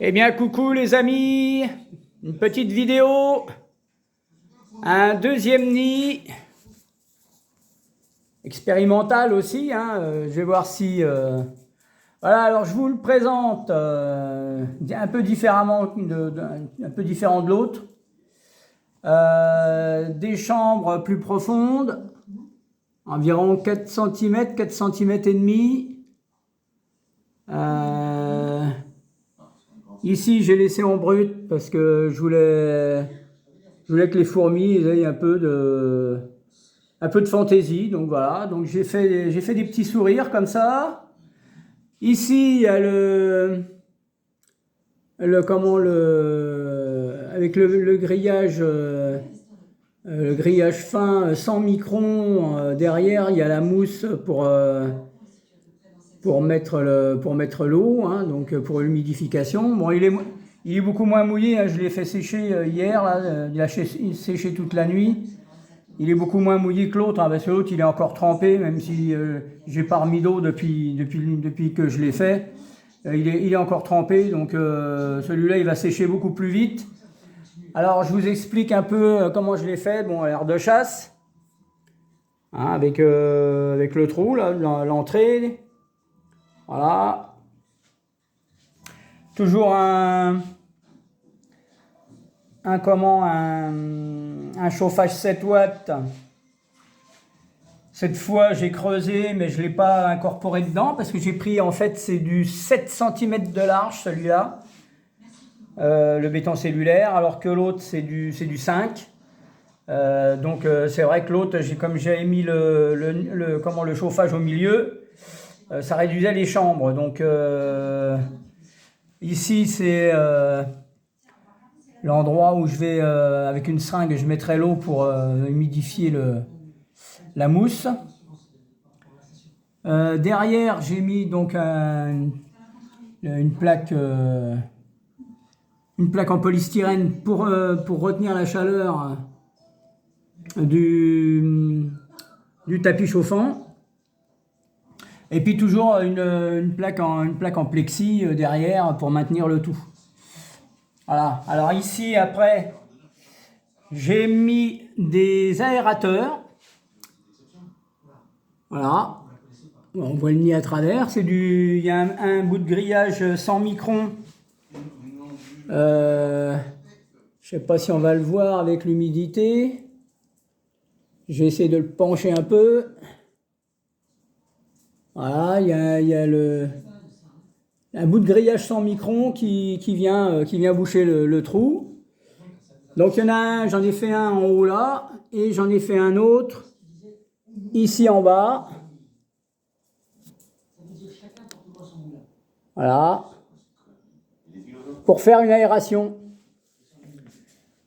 Eh bien, coucou les amis, une petite vidéo, un deuxième nid, expérimental aussi, hein, je vais voir si... Voilà, alors je vous le présente un peu différemment, un peu différent de l'autre. Des chambres plus profondes, environ 4 cm, 4 cm et demi. Ici, j'ai laissé en brut parce que je voulais que les fourmis aient un peu de fantaisie. Donc voilà, donc j'ai fait des petits sourires comme ça. Ici, il y a avec le grillage fin 100 microns. Derrière, il y a la mousse pour mettre l'eau, hein, donc pour l'humidification. Bon, il est beaucoup moins mouillé, hein, je l'ai fait sécher hier, là, il a séché toute la nuit. Il est beaucoup moins mouillé que l'autre, hein, parce que l'autre il est encore trempé, même si j'ai pas remis d'eau depuis que je l'ai fait. Il est encore trempé, donc celui-là il va sécher beaucoup plus vite. Alors je vous explique un peu comment je l'ai fait. Bon, l'air de chasse, hein, avec le trou, là, l'entrée. Voilà. Toujours un chauffage 7 watts. Cette fois, j'ai creusé, mais je ne l'ai pas incorporé dedans parce que j'ai pris, en fait, c'est du 7 cm de large, celui-là, le béton cellulaire, alors que l'autre, c'est du 5. Donc, c'est vrai que l'autre, comme j'ai mis le chauffage au milieu, ça réduisait les chambres. Donc, ici, c'est l'endroit où je vais, avec une seringue, je mettrai l'eau pour humidifier la mousse. Derrière, j'ai mis donc une plaque en polystyrène pour retenir la chaleur du tapis chauffant. Et puis toujours une plaque en plexi derrière pour maintenir le tout. Voilà. Alors ici, après, j'ai mis des aérateurs. Voilà. On voit le nid à travers. Il y a un bout de grillage 100 microns. Je ne sais pas si on va le voir avec l'humidité. Je vais essayer de le pencher un peu. Voilà, il y a un bout de grillage 100 microns qui vient boucher le trou. Donc il y en a un, j'en ai fait un en haut là, et j'en ai fait un autre ici en bas. Voilà. Pour faire une aération.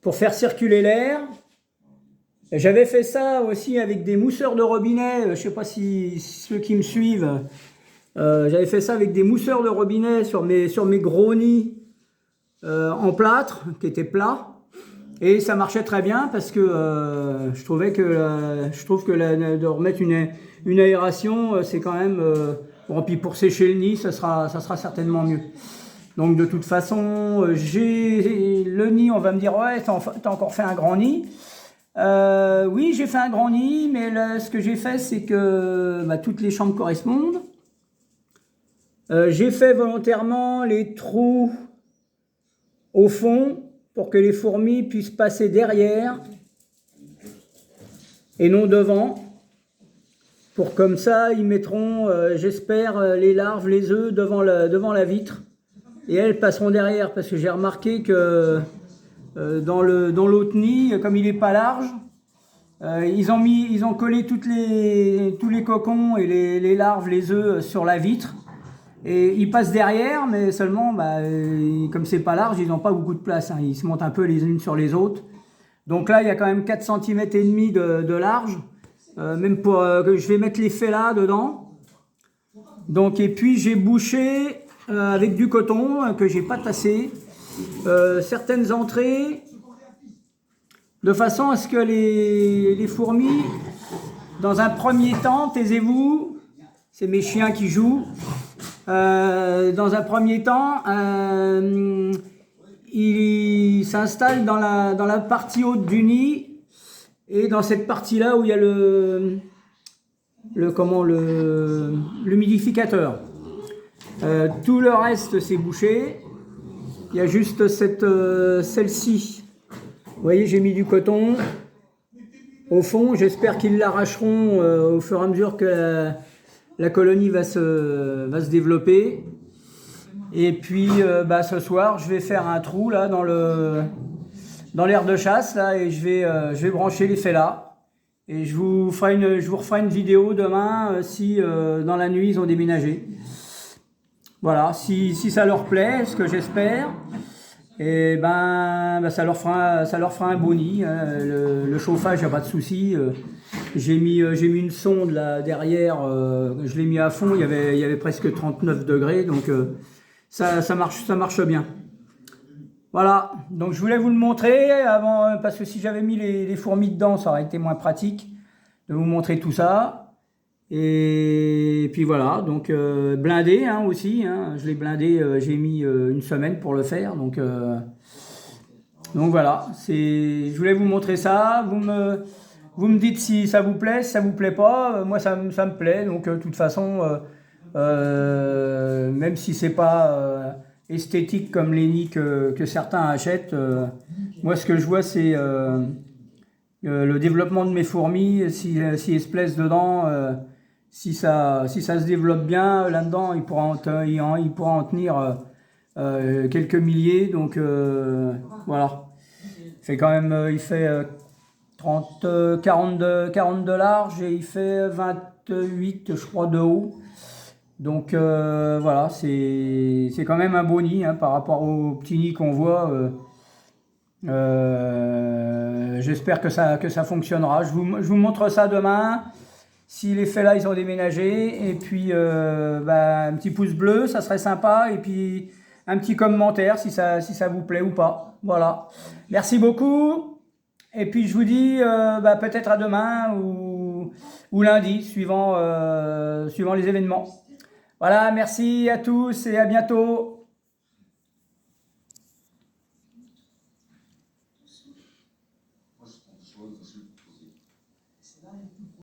Pour faire circuler l'air. J'avais fait ça aussi avec des mousseurs de robinet. Je ne sais pas si ceux qui me suivent. J'avais fait ça avec des mousseurs de robinet sur mes gros nids en plâtre, qui étaient plats. Et ça marchait très bien parce que je trouve que de remettre une aération, c'est quand même... bon, puis pour sécher le nid, ça sera certainement mieux. Donc de toute façon, j'ai le nid, on va me dire, ouais, t'as encore fait un grand nid. Oui, j'ai fait un grand nid, mais là, ce que j'ai fait, c'est que toutes les chambres correspondent. J'ai fait volontairement les trous au fond pour que les fourmis puissent passer derrière et non devant. Pour comme ça, ils mettront, j'espère, les larves, les œufs devant la vitre. Et elles passeront derrière, parce que j'ai remarqué que dans l'autre nid, comme il n'est pas large, ils ont collé tous les cocons et les larves, les œufs sur la vitre. Et ils passent derrière, mais seulement, comme c'est pas large, ils n'ont pas beaucoup de place, hein. Ils se montent un peu les unes sur les autres. Donc là, il y a quand même 4 cm et demi de large. Même pour que je vais mettre les fêlas dedans. Donc, et puis j'ai bouché avec du coton que j'ai pas tassé certaines entrées de façon à ce que les fourmis, dans un premier temps, taisez-vous, c'est mes chiens qui jouent, Dans un premier temps, il s'installe dans la partie haute du nid et dans cette partie-là où il y a l'humidificateur. Tout le reste c'est bouché. Il y a juste celle-ci. Vous voyez, j'ai mis du coton au fond. J'espère qu'ils l'arracheront au fur et à mesure que la colonie va se développer. Et puis ce soir, je vais faire un trou là dans l'aire de chasse là, et je vais brancher les fêlas. Et je vous referai une vidéo demain si dans la nuit ils ont déménagé. Voilà, si ça leur plaît, ce que j'espère, et ça leur fera un beau nid. Le chauffage, il n'y a pas de souci. J'ai mis une sonde là derrière, je l'ai mis à fond, il y avait presque 39 degrés, donc ça marche bien. Voilà, donc je voulais vous le montrer avant, parce que si j'avais mis les fourmis dedans, ça aurait été moins pratique de vous montrer tout ça. Et puis voilà, donc blindé hein, aussi, hein, je l'ai blindé, j'ai mis une semaine pour le faire, donc voilà, je voulais vous montrer ça, vous me dites si ça vous plaît, si ça vous plaît pas, moi ça me plaît, donc de toute façon, même si c'est pas esthétique comme les nids que certains achètent, moi ce que je vois c'est le développement de mes fourmis, si elles se plaisent dedans. Si ça se développe bien là-dedans, il pourra en tenir quelques milliers. Donc voilà. Il fait 40 de large et il fait 28, je crois, de haut. Donc voilà, c'est quand même un beau nid hein, par rapport au petit nid qu'on voit. J'espère que ça fonctionnera. Je vous montre ça demain. Si les fêlas ils ont déménagé, et puis un petit pouce bleu, ça serait sympa, et puis un petit commentaire si ça vous plaît ou pas. Voilà. Merci beaucoup, et puis je vous dis peut-être à demain ou lundi, suivant les événements. Voilà, merci à tous et à bientôt.